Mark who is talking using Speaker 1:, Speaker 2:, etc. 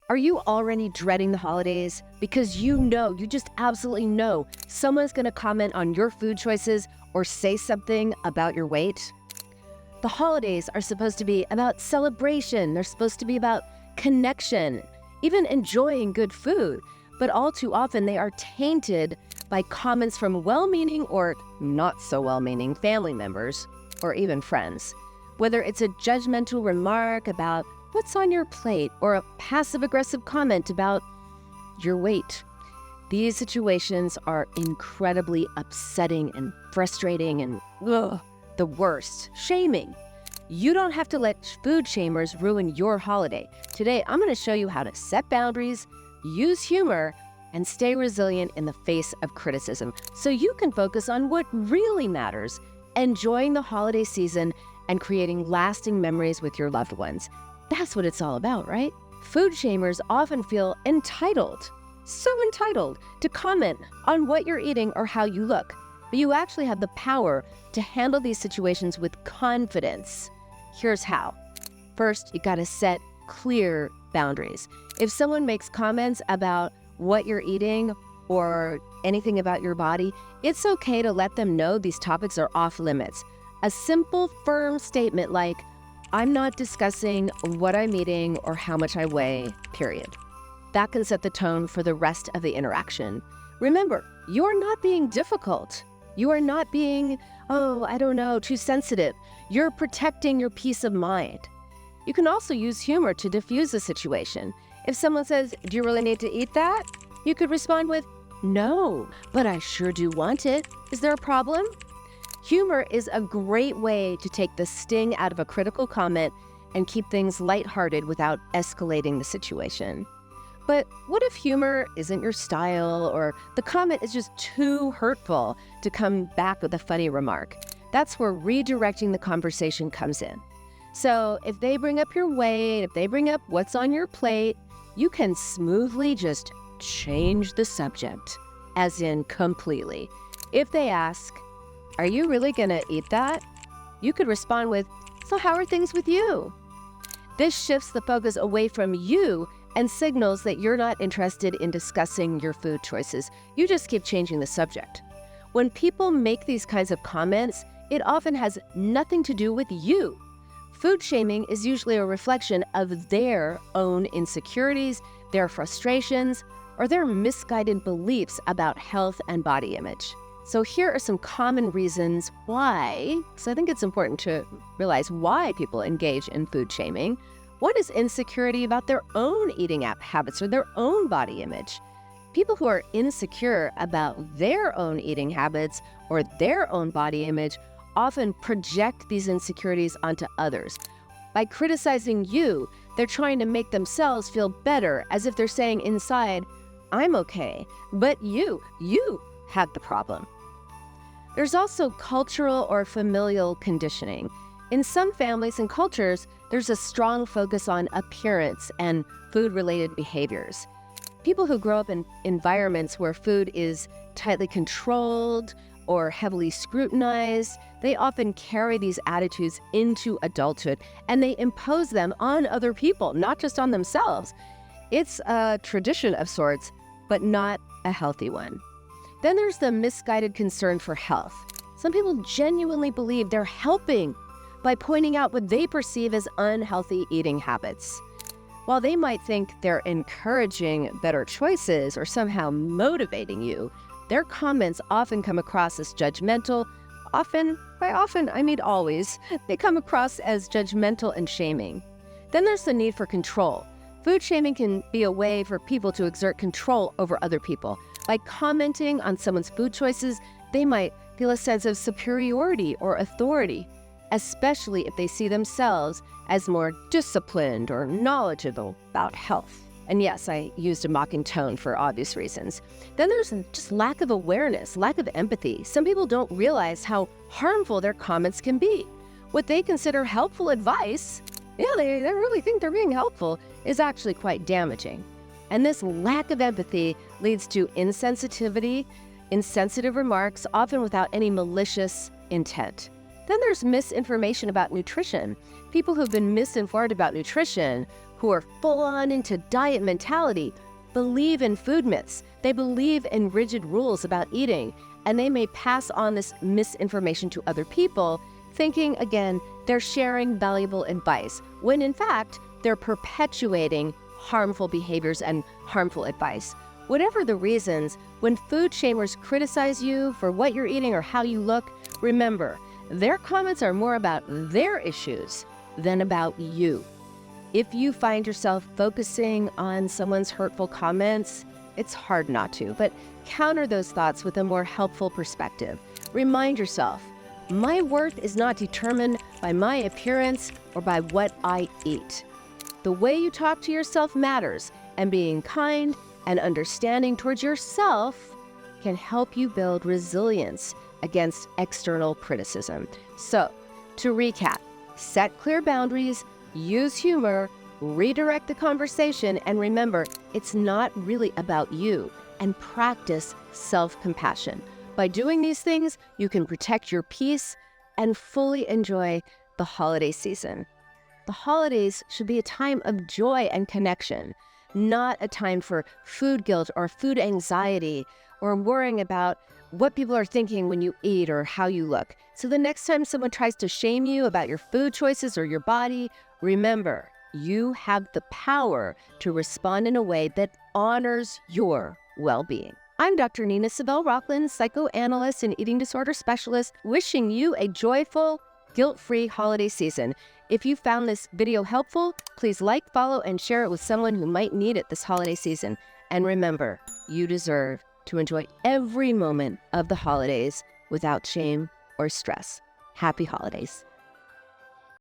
Speaker 1: Are you already dreading the holidays? Because you just absolutely know someone's gonna comment on your food choices or say something about your weight? The holidays are supposed to be about celebration. They're supposed to be about connection, even enjoying good food. But all too often they are tainted by comments from well-meaning or not so well-meaning family members or even friends. Whether it's a judgmental remark about what's on your plate or a passive-aggressive comment about your weight. These situations are incredibly upsetting and frustrating and the worst. Shaming. You don't have to let food shamers ruin your holiday. Today, I'm going to show you how to set boundaries, use humor, and stay resilient in the face of criticism so you can focus on what really matters, enjoying the holiday season and creating lasting memories with your loved ones. That's what it's all about, right? Food shamers often feel entitled, so entitled, to comment on what you're eating or how you look. But you actually have the power to handle these situations with confidence. Here's how. First, you gotta set clear boundaries. If someone makes comments about what you're eating or anything about your body, it's okay to let them know these topics are off limits. A simple, firm statement like, I'm not discussing what I'm eating or how much I weigh, period. That can set the tone for the rest of the interaction. Remember, you're not being difficult. You are not being, too sensitive. You're protecting your peace of mind. You can also use humor to diffuse a situation. If someone says, do you really need to eat that? You could respond with, no, but I sure do want it. Is there a problem? Humor is a great way to take the sting out of a critical comment and keep things lighthearted without escalating the situation. But what if humor isn't your style or the comment is just too hurtful to come back with a funny remark? That's where redirecting the conversation comes in. So if they bring up your weight, if they bring up what's on your plate, you can smoothly just change the subject, as in completely. If they ask, are you really gonna eat that? You could respond with, so how are things with you? This shifts the focus away from you and signals that you're not interested in discussing your food choices. You just keep changing the subject. When people make these kinds of comments, it often has nothing to do with you. Food shaming is usually a reflection of their own insecurities, their frustrations, or their misguided beliefs about health and body image. So here are some common reasons why, so I think it's important to realize why people engage in food shaming. One is insecurity about their own eating habits or their own body image. People who are insecure about their own eating habits or their own body image often project these insecurities onto others. By criticizing you, they're trying to make themselves feel better, as if they're saying inside, I'm okay, but you had the problem. There's also cultural or familial conditioning. In some families and cultures, there's a strong focus on appearance and food-related behaviors. People who grow up in environments where food is tightly controlled or heavily scrutinized, they often carry these attitudes into adulthood, and they impose them on other people, not just on themselves. It's a tradition of sorts, but not a healthy one. Then there's the misguided concern for health. Some people genuinely believe they're helping by pointing out what they perceive as unhealthy eating habits. While they might think they're encouraging better choices or somehow motivating you, their comments often come across as judgmental. By often, I mean always, they come across as judgmental and shaming. Then there's the need for control. Food shaming can be a way for people to exert control over other people. By commenting on someone's food choices, they might feel a sense of superiority or authority, especially if they see themselves as more disciplined or knowledgeable about health. And yes, I used a mocking tone for obvious reasons. Then there's just lack of awareness, lack of empathy. Some people don't realize how harmful their comments can be. What they consider helpful advice, they really think they're being helpful, is actually quite damaging. And this lack of empathy leads to insensitivity, insensitive remarks, often without any malicious intent. Then there's misinformation about nutrition. People who've been misinformed about nutrition who are full on into diet mentality believe in food myths. They believe in rigid rules about eating, and they may pass on this misinformation to other people, thinking, again, they're sharing valuable advice, when in fact, they're perpetuating harmful behaviors and harmful advice. Whatever the reasons, when food shamers criticize you for what you're eating or how you look, remember, their comments are more about their issues than about you. If you find yourself focusing on someone's hurtful comments, it's hard not to, but counter those thoughts with a more helpful perspective. Remind yourself, my worth is not determined by my appearance or by what I eat. The way you talk to yourself matters, and being kind and understanding towards yourself can help you build resilience against external criticism. So, to recap, set clear boundaries, use humor, redirect the conversation, and remember, it's not really about you, and practice self-compassion. By doing these things, you can protect your peace and fully enjoy the holiday season. The holidays should be a time of joy and connection, not a time for food guilt or food anxiety or worrying about what people are thinking when you eat or how you look. So the next time someone tries to shame you about your food choices or your body, remember, you have the power to respond in a way that honors your well-being. I'm Dr. Nina Savell Rockland, psychoanalyst and eating disorder specialist, wishing you a joyful, guilt-free holiday season. If you found this video helpful, please like, follow, and share it with someone who might need it this holiday season. And remember, you deserve to enjoy every moment of the holidays without shame or stress. Happy holidays.